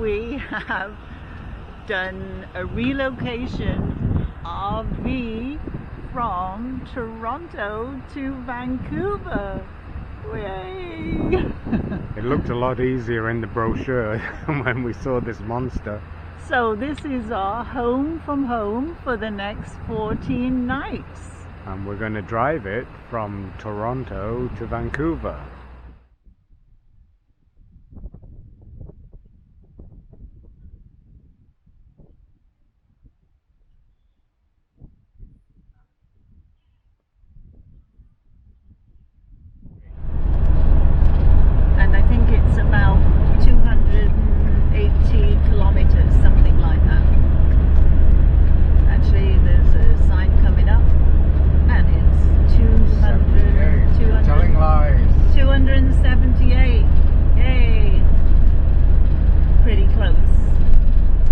we have done a relocation RV from Toronto to Vancouver. Yay! It looked a lot easier in the brochure when we saw this monster. So this is our home from home for the next 14 nights. And we're going to drive it from Toronto to Vancouver. And I think it's about 280 kilometers, something like that. Actually, there's a sign coming up, and it's 200, Telling lies. 278. Yay! Pretty close.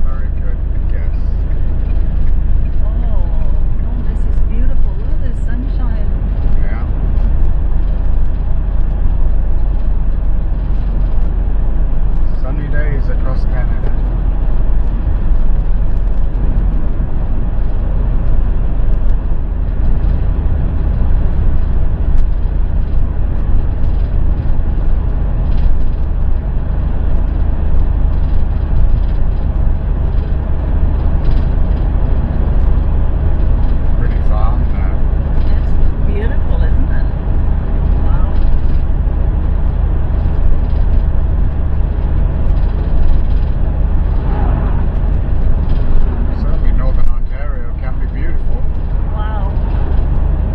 Very good guess. Oh, this is beautiful. Look, there's sunshine. Yeah. Sunny days across Canada. Pretty far now. It's beautiful, isn't it? Wow. Certainly Northern Ontario can be beautiful. Wow.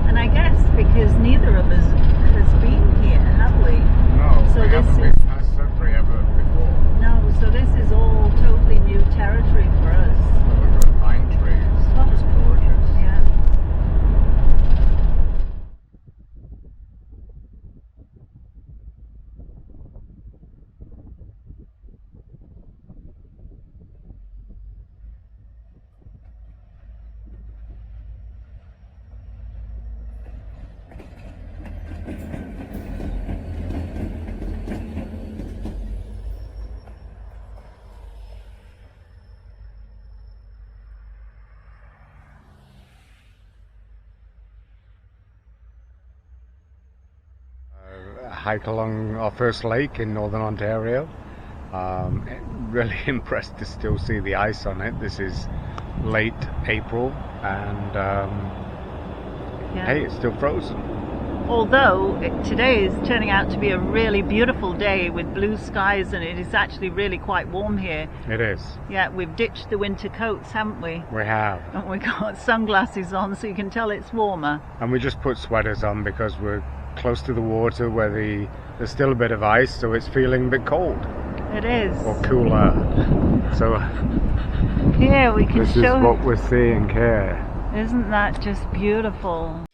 And I guess because neither of us has been here, have we? No, So we this haven't is- been past Sudbury ever before. No, so this is all totally new territory for us. Look at the pine trees. Oh. Just gorgeous. Yeah. Hike along our first lake in Northern Ontario. Really impressed to still see the ice on it. This is late April and Yeah. hey, it's still frozen. Although today is turning out to be a really beautiful day with blue skies, and it is actually really quite warm here. It is. Yeah, we've ditched the winter coats, haven't we? We have. And we got sunglasses on so you can tell it's warmer. And we just put sweaters on because we're close to the water where there's still a bit of ice, so it's feeling a bit cold It is. or cooler. So Here we can this is show what we're seeing here. Isn't that just beautiful?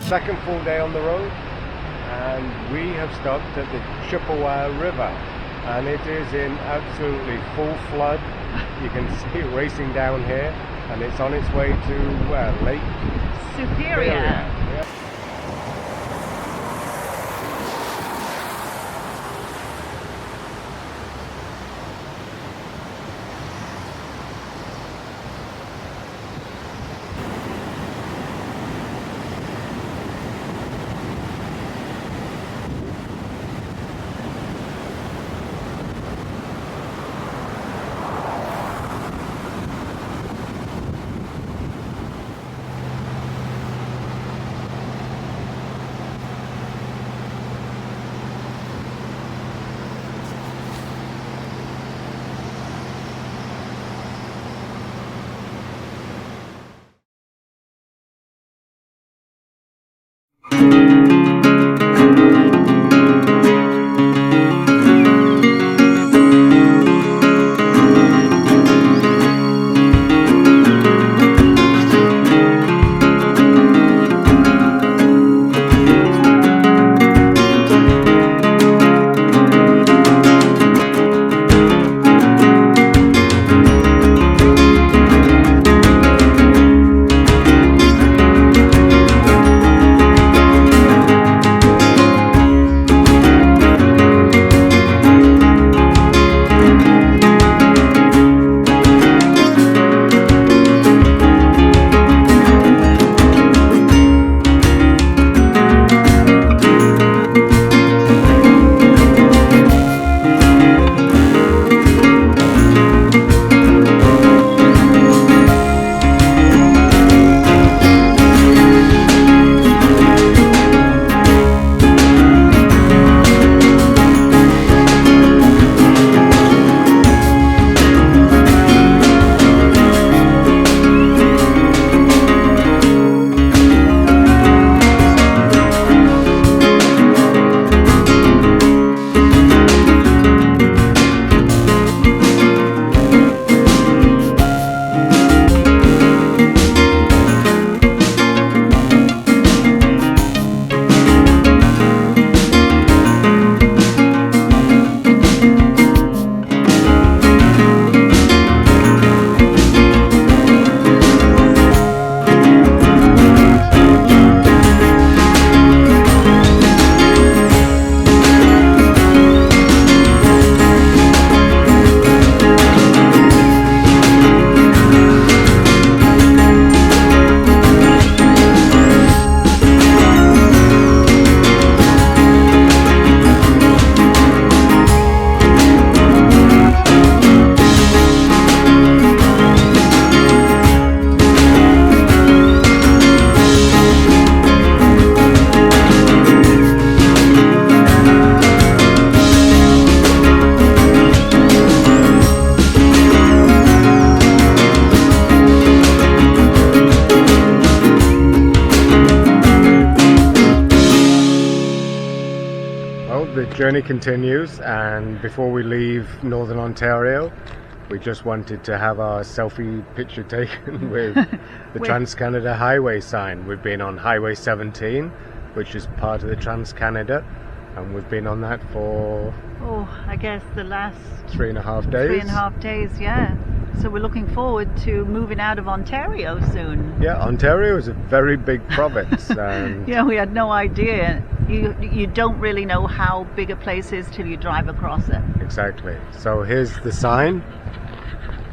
second full day on the road, and we have stopped at the Chippewa River, and it is in absolutely full flood. You can see it racing down here, and it's on its way to Lake Superior. Yeah. Journey continues, and before we leave Northern Ontario, we just wanted to have our selfie picture taken with the Trans-Canada Highway sign. We've been on Highway 17, which is part of the Trans-Canada, and we've been on that for I guess the last 3.5 days. 3.5 days, yeah. So we're looking forward to moving out of Ontario soon. Yeah, Ontario is a very big province. And yeah, we had no idea. You don't really know how big a place is till you drive across it. Exactly. So here's the sign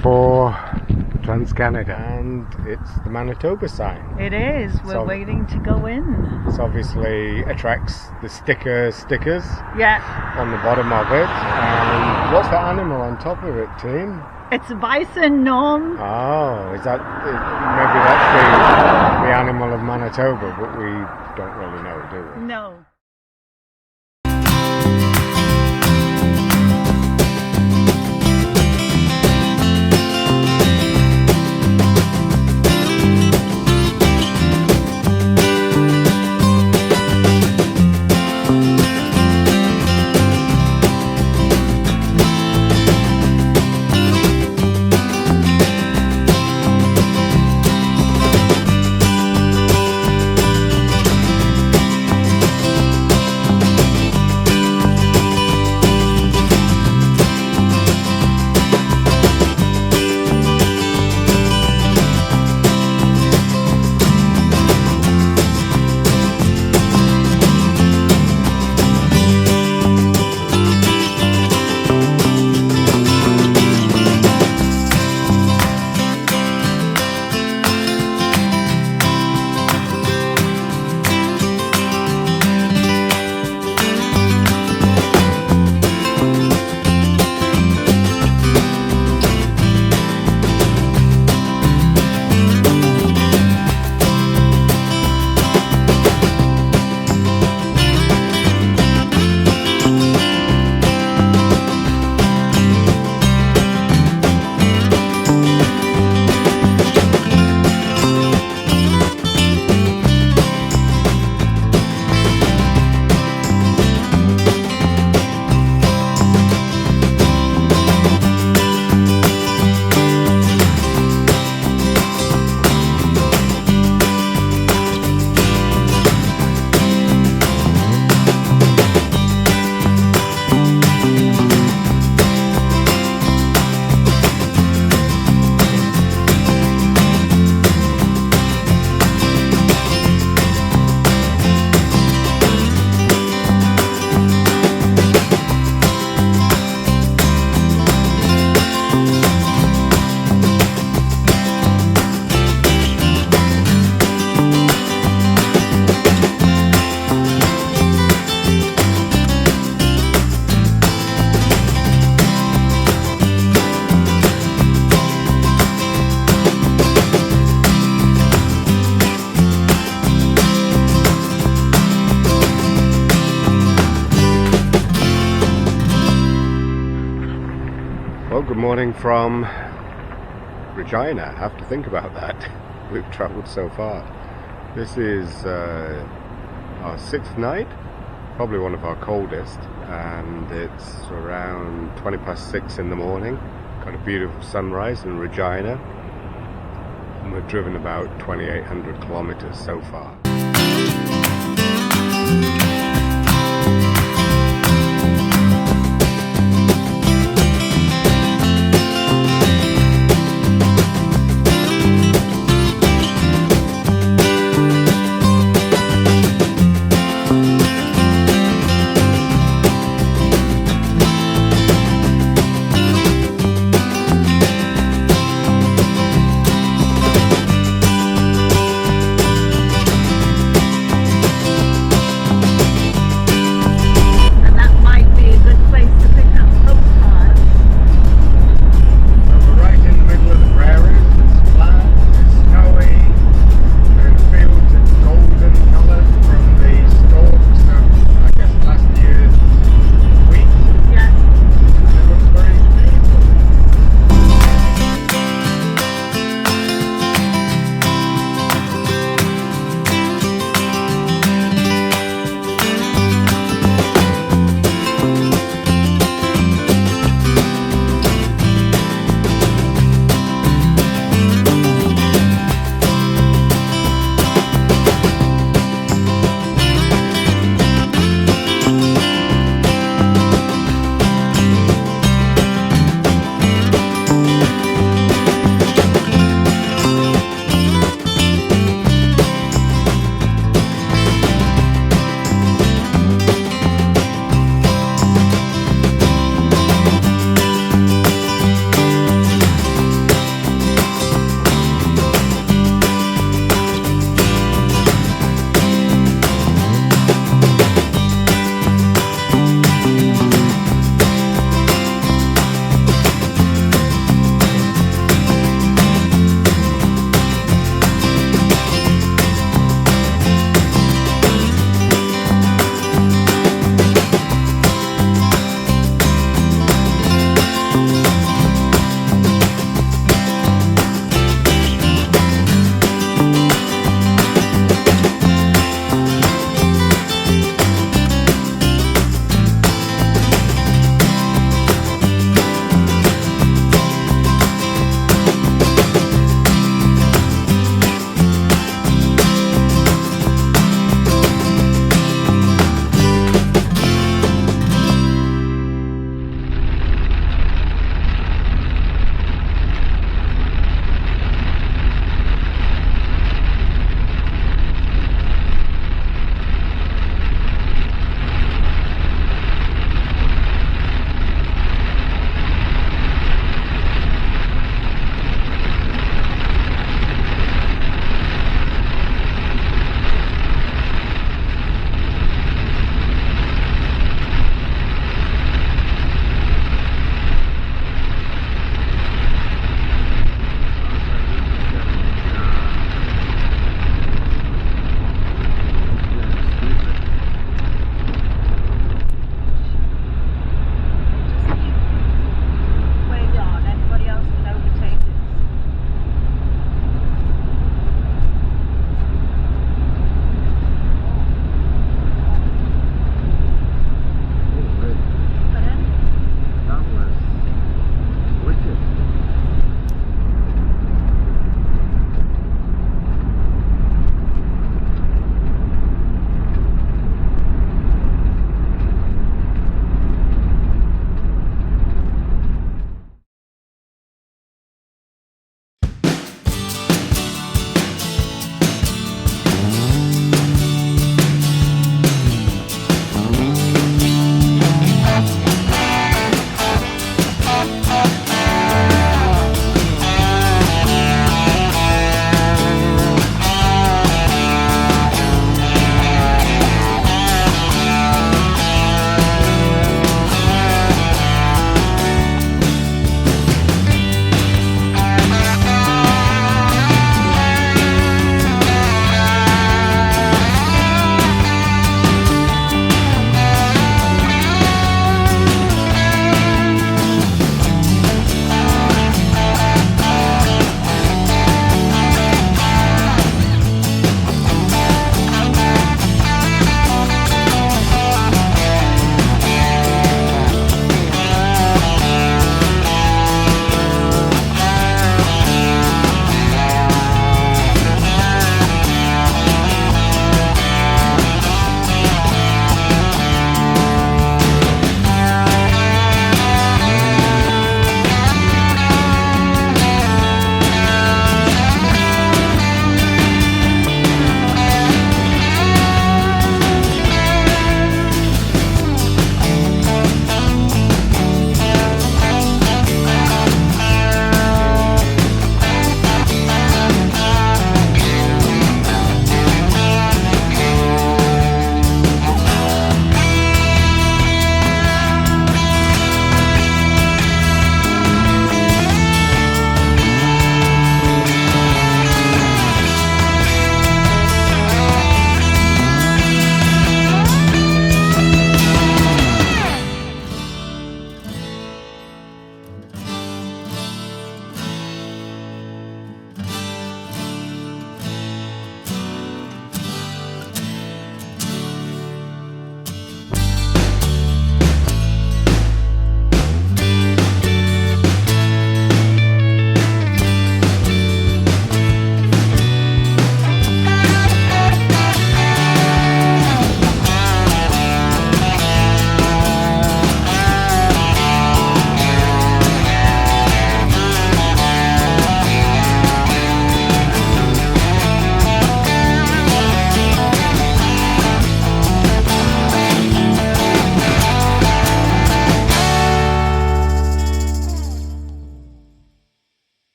for Trans-Canada, and it's the Manitoba sign. It is. We're waiting to go in. This obviously attracts the stickers yeah, on the bottom of it. And what's the animal on top of it, team? It's a bison, Norm. Oh, is that maybe that's the animal of Manitoba, but we don't really know, do we? No. Well, good morning from Regina. I have to think about that. We've travelled so far. This is our 6th night, probably one of our coldest, and it's around 20 past 6 in the morning. Got a beautiful sunrise in Regina, and we've driven about 2,800 kilometres so far.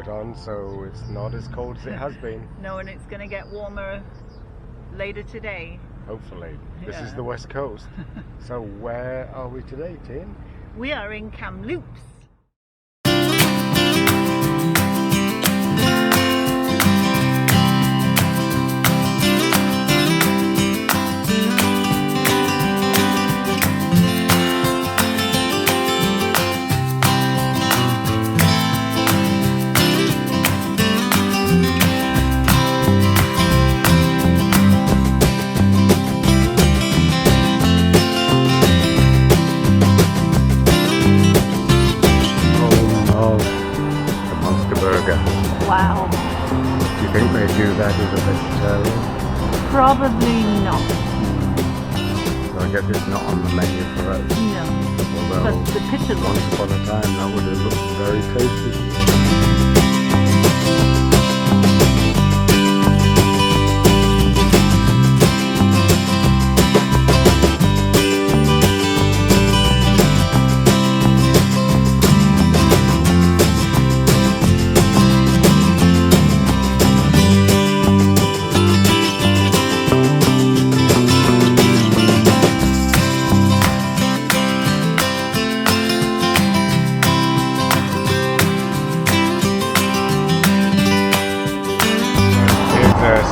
shirt on, so it's not as cold as it has been. No, and it's going to get warmer later today. Hopefully. This is Yeah. the West Coast. So where are we today, Tim? We are in Kamloops. Wow. Do you think they do that as a vegetarian? Probably not. So I guess it's not on the menu for us. No. Although But the picture looks... once upon a time that would have looked very tasty.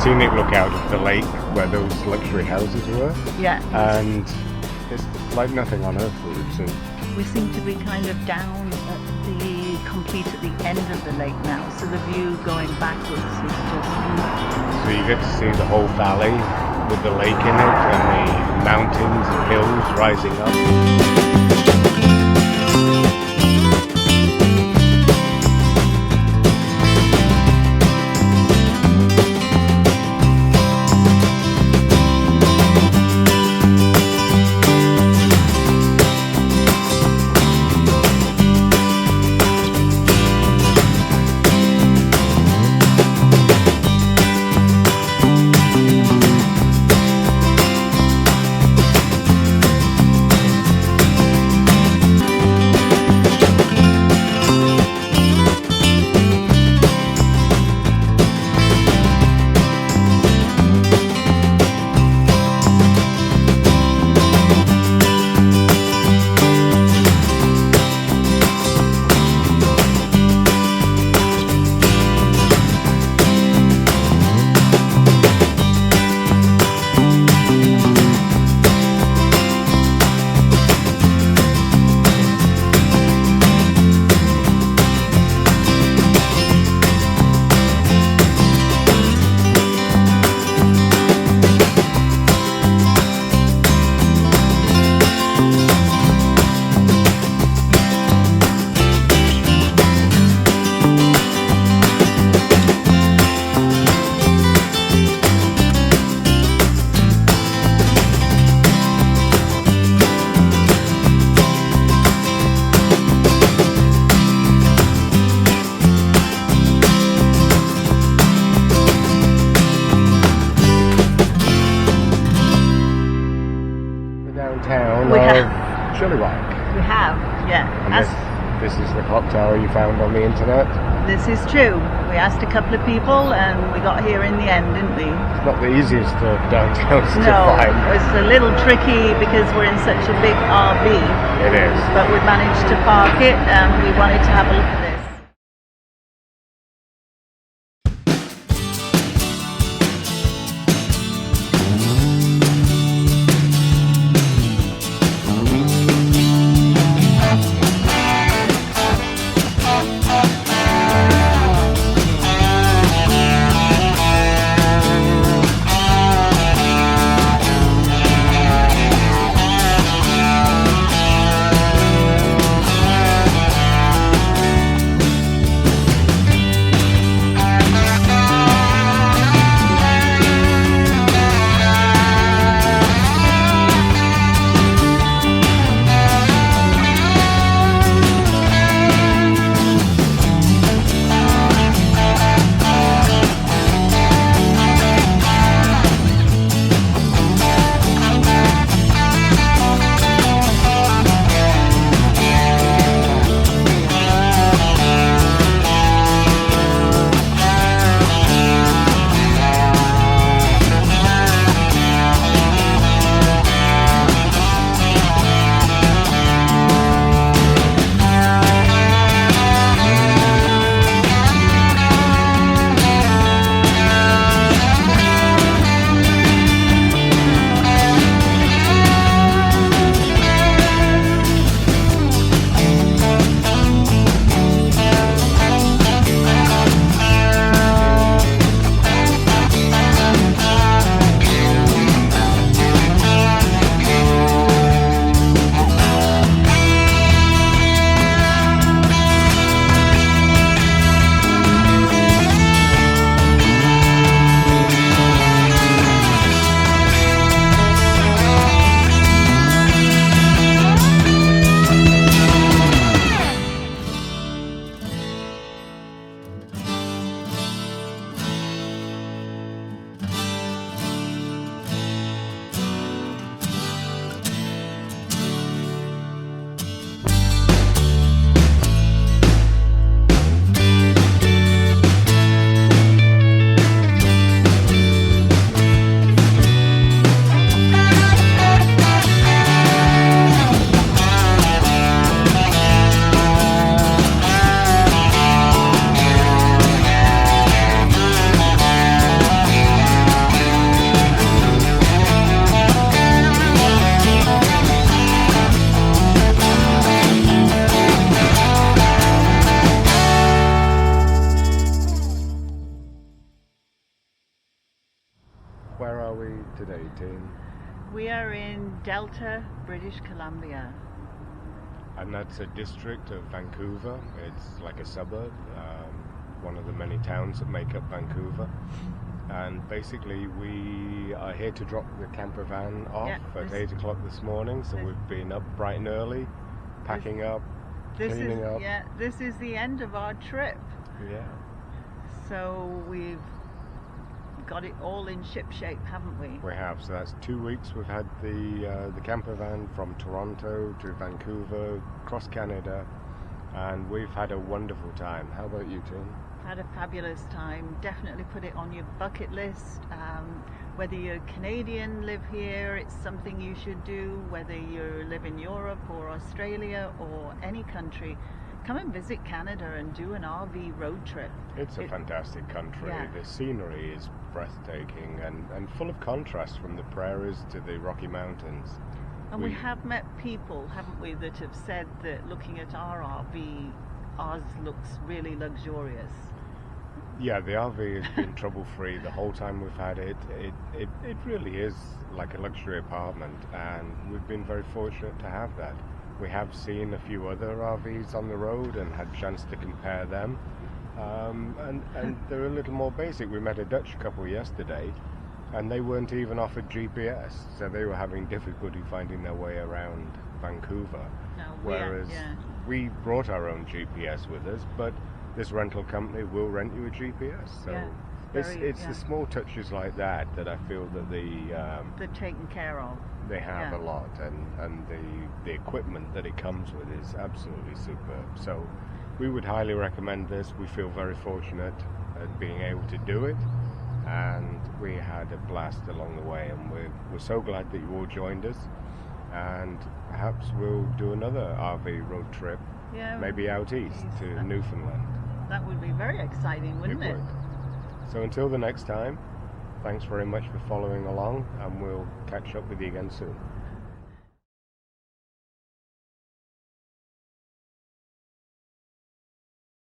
Scenic look out of the lake where those luxury houses were, Yeah. and it's like nothing on earth we've seen. We seem to be kind of down at the end of the lake now, so the view going backwards is just... So you get to see the whole valley with the lake in it and the mountains and hills rising up. Chilliwack. We have, yeah. And this is the clock tower you found on the internet? This is true. We asked a couple of people and we got here in the end, didn't we? It's not the easiest of downtowns to No, find. it's a little tricky because we're in such a big RV. It is. But we managed to park it and we wanted to have a look at this. we today, Tim? We are in Delta, British Columbia. And that's a district of Vancouver. It's like a suburb, one of the many towns that make up Vancouver. And basically we are here to drop the camper van off at 8 o'clock this morning. So we've been up bright and early, packing up, cleaning up. Yeah, this is the end of our trip. Yeah. So we've got it all in ship shape, haven't we? We have. So that's 2 weeks. We've had the camper van from Toronto to Vancouver, across Canada, and we've had a wonderful time. How about you, Tim? Had a fabulous time. Definitely put it on your bucket list. Whether you're Canadian, live here, it's something you should do. Whether you live in Europe or Australia or any country, come and visit Canada and do an RV road trip. It's a fantastic country. Yeah. The scenery is breathtaking and full of contrast from the prairies to the Rocky Mountains. And we have met people, haven't we, that have said that looking at our RV, ours looks really luxurious. Yeah, the RV has been trouble-free the whole time we've had it. It really is like a luxury apartment, and we've been very fortunate to have that. We have seen a few other RVs on the road and had a chance to compare them, and they're a little more basic. We met a Dutch couple yesterday, and they weren't even offered GPS, so they were having difficulty finding their way around Vancouver. Whereas we brought our own GPS with us, but this rental company will rent you a GPS. So it's the small touches like that I feel that they're taken care of. They have a lot, and the equipment that it comes with is absolutely superb. So we would highly recommend this. We feel very fortunate at being able to do it, and we had a blast along the way, and we're so glad that you all joined us. And perhaps we'll do another RV road trip, maybe out east to Newfoundland. That would be very exciting, wouldn't it? It would. So until the next time, thanks very much for following along, and we'll catch up with you again soon.